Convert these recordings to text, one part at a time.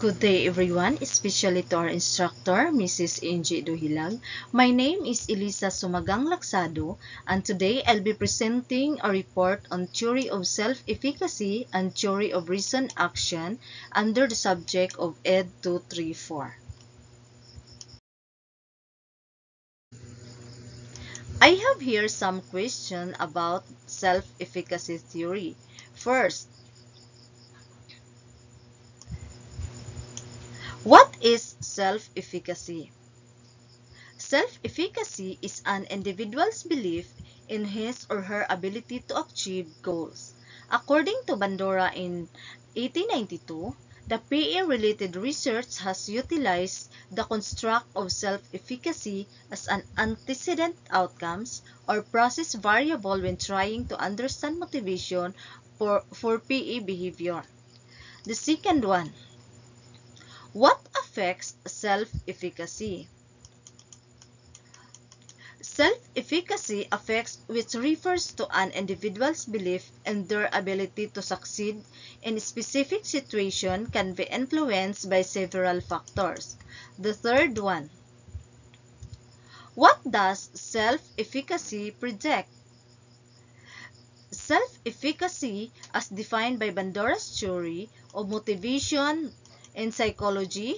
Good day everyone, especially to our instructor, Mrs. Angie Duhilag. My name is Elisa Sumagang Laksado, and today I'll be presenting a report on theory of self-efficacy and theory of reason action under the subject of Ed 234. I have here some questions about self-efficacy theory. First, what is self-efficacy? Self-efficacy is an individual's belief in his or her ability to achieve goals. According to Bandura in 1892, the PA-related research has utilized the construct of self-efficacy as an antecedent outcomes or process variable when trying to understand motivation for PA behavior. The second one, what affects self-efficacy? Self-efficacy affects which refers to an individual's belief in their ability to succeed in a specific situation can be influenced by several factors. The third one, what does self-efficacy predict? Self-efficacy, as defined by Bandura's theory of motivation in psychology,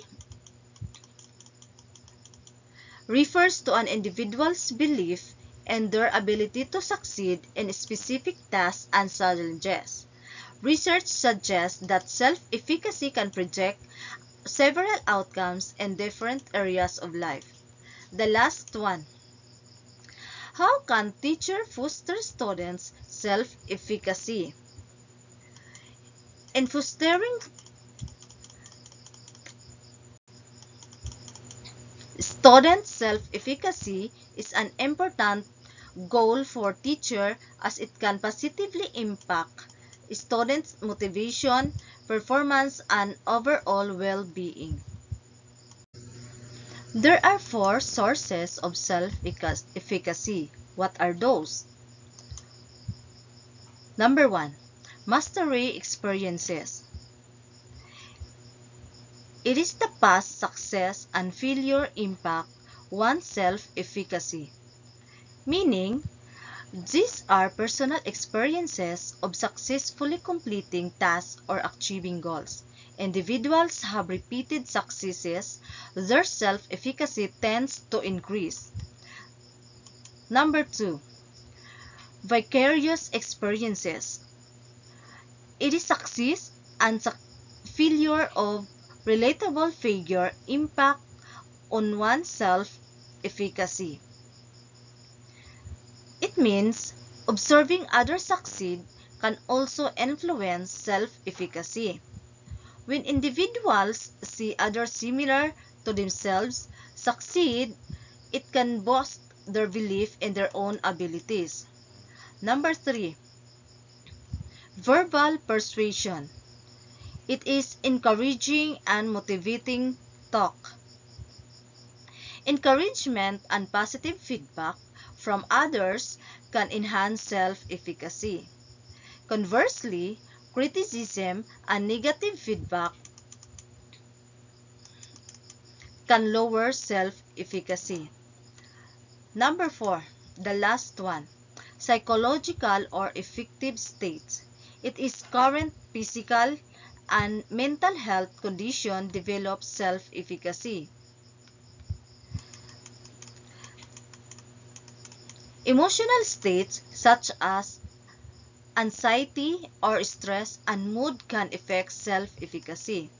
refers to an individual's belief in their ability to succeed in specific tasks and challenges. Research suggests that self-efficacy can predict several outcomes in different areas of life. The last one, how can teachers foster students' self-efficacy? In fostering student self-efficacy is an important goal for teacher as it can positively impact students' motivation, performance, and overall well-being. There are 4 sources of self-efficacy. What are those? Number 1, mastery experiences. It is the past success and failure impact one's self-efficacy. Meaning, these are personal experiences of successfully completing tasks or achieving goals. Individuals have repeated successes, their self-efficacy tends to increase. Number 2, vicarious experiences. It is success and failure of relatable figure impact on one's self-efficacy. It means observing others succeed can also influence self-efficacy. When individuals see others similar to themselves succeed, it can boost their belief in their own abilities. Number 3, verbal persuasion. It is encouraging and motivating talk. Encouragement and positive feedback from others can enhance self-efficacy. Conversely, criticism and negative feedback can lower self-efficacy. Number 4, the last one, psychological or affective states. It is current physical and mental health condition develops self-efficacy. Emotional states such as anxiety or stress and mood can affect self-efficacy.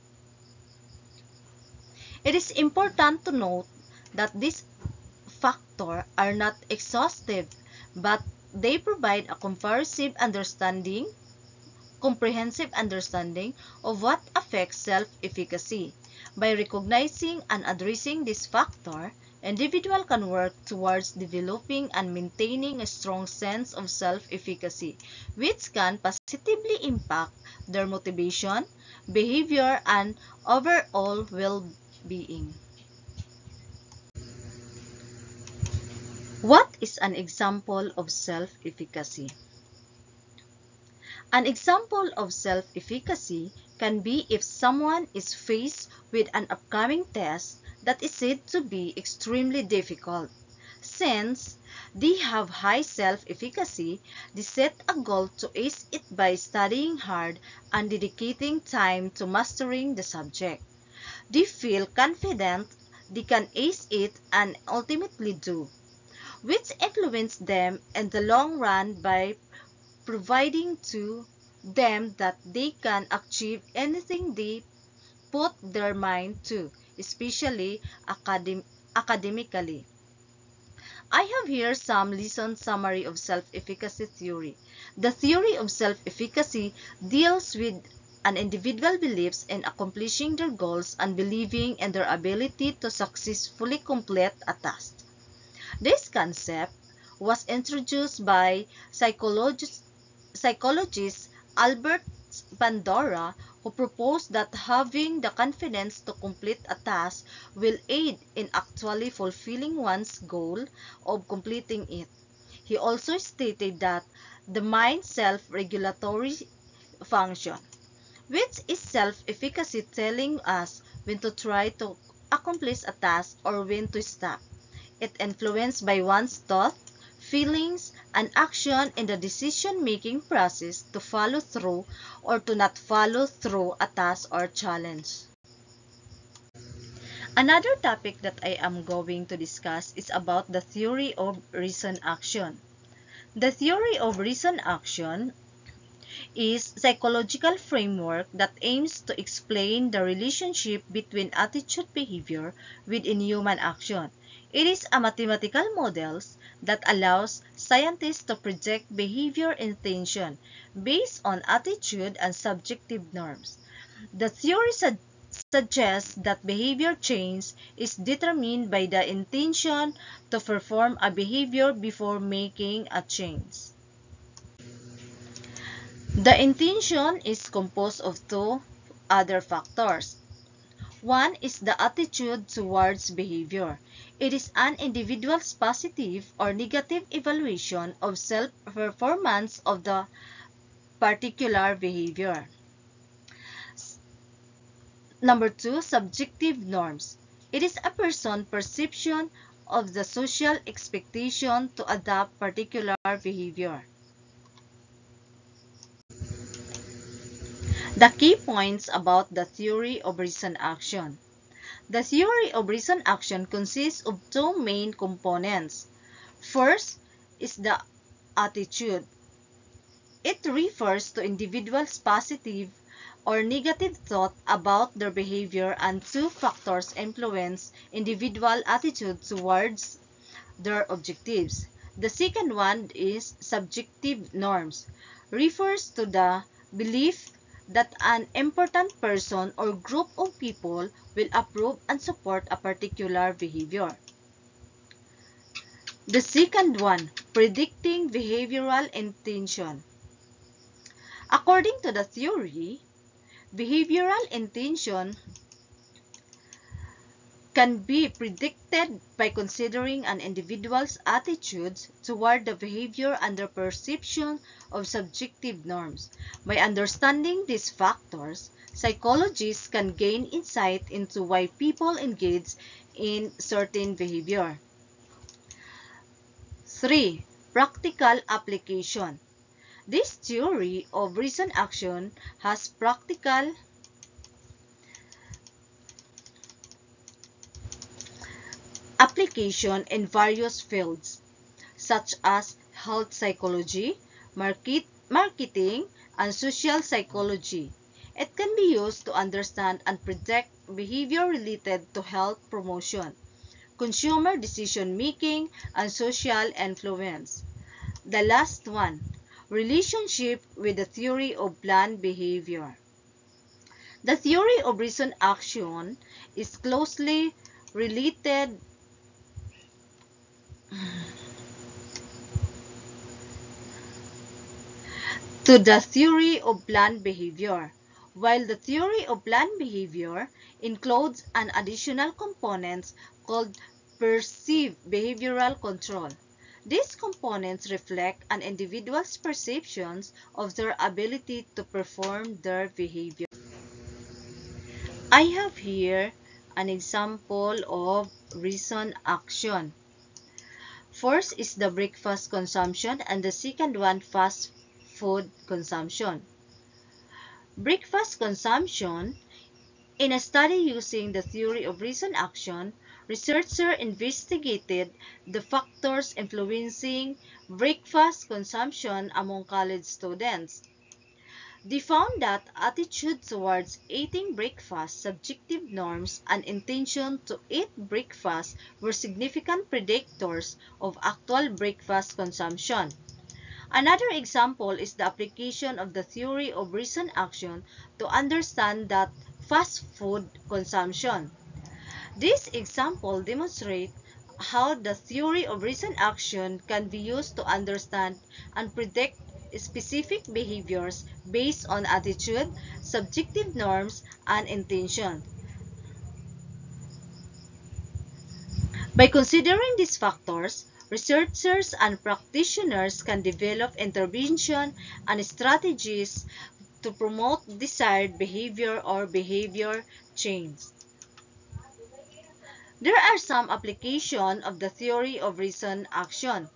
It is important to note that these factors are not exhaustive, but they provide a comprehensive understanding of what affects self-efficacy. By recognizing and addressing this factor, individual can work towards developing and maintaining a strong sense of self-efficacy, which can positively impact their motivation, behavior, and overall well-being. What is an example of self-efficacy? An example of self-efficacy can be if someone is faced with an upcoming test that is said to be extremely difficult. Since they have high self-efficacy, they set a goal to ace it by studying hard and dedicating time to mastering the subject. They feel confident they can ace it and ultimately do, which influence them in the long run by providing to them that they can achieve anything they put their mind to, especially academically. I have here some lesson summary of self-efficacy theory. The theory of self-efficacy deals with an individual beliefs in accomplishing their goals and believing in their ability to successfully complete a task. This concept was introduced by psychologist Albert Bandura, who proposed that having the confidence to complete a task will aid in actually fulfilling one's goal of completing it. He also stated that the mind's self-regulatory function, which is self-efficacy telling us when to try to accomplish a task or when to stop. It influenced by one's thought, feelings, and action in the decision-making process to follow through or to not follow through a task or challenge. Another topic that I am going to discuss is about the theory of reason action. The theory of reason action is a psychological framework that aims to explain the relationship between attitude behavior within human action. It is a mathematical model that allows scientists to predict behavior intention based on attitude and subjective norms. The theory suggests that behavior change is determined by the intention to perform a behavior before making a change. The intention is composed of two other factors. One is the attitude towards behavior. It is an individual's positive or negative evaluation of self-performance of the particular behavior. Number two, subjective norms. It is a person's perception of the social expectation to adopt particular behavior. The key points about the theory of reason action. The theory of reason action consists of two main components. First is the attitude. It refers to individuals' positive or negative thought about their behavior, and two factors influence individual attitude towards their objectives. The second one is subjective norms. Refers to the belief that an important person or group of people will approve and support a particular behavior. The second one, predicting behavioral intention. According to the theory, behavioral intention can be predicted by considering an individual's attitudes toward the behavior and their perception of subjective norms. By understanding these factors, psychologists can gain insight into why people engage in certain behavior. 3. Practical application. This theory of reason action has practical application in various fields, such as health psychology, marketing, and social psychology. It can be used to understand and predict behavior related to health promotion, consumer decision-making, and social influence. The last one, relationship with the theory of planned behavior. The theory of reason action is closely related to the theory of planned behavior, while the theory of planned behavior includes an additional component called perceived behavioral control. These components reflect an individual's perceptions of their ability to perform their behavior. I have here an example of reason action. First is the breakfast consumption and the second one fast food consumption. Breakfast consumption. In a study using the theory of reason action, researchers investigated the factors influencing breakfast consumption among college students. They found that attitude towards eating breakfast, subjective norms, and intention to eat breakfast were significant predictors of actual breakfast consumption. Another example is the application of the theory of reason action to understand that fast food consumption. This example demonstrates how the theory of reason action can be used to understand and predict specific behaviors based on attitude, subjective norms, and intention. By considering these factors, researchers and practitioners can develop intervention and strategies to promote desired behavior or behavior change. There are some applications of the theory of reason action.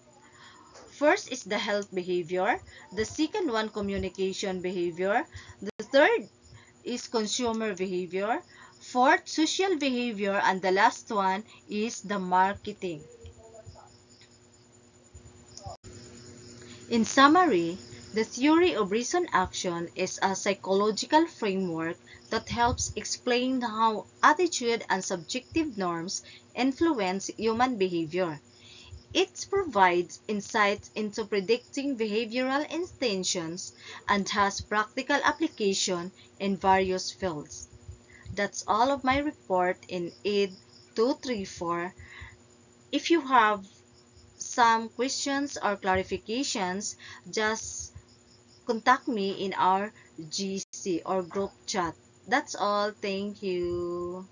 First is the health behavior, the second one communication behavior, the third is consumer behavior, fourth social behavior, and the last one is the marketing. In summary, the theory of reason action is a psychological framework that helps explain how attitude and subjective norms influence human behavior. It provides insights into predicting behavioral intentions and has practical application in various fields. That's all of my report in AID 234. If you have some questions or clarifications, just contact me in our GC or group chat. That's all. Thank you.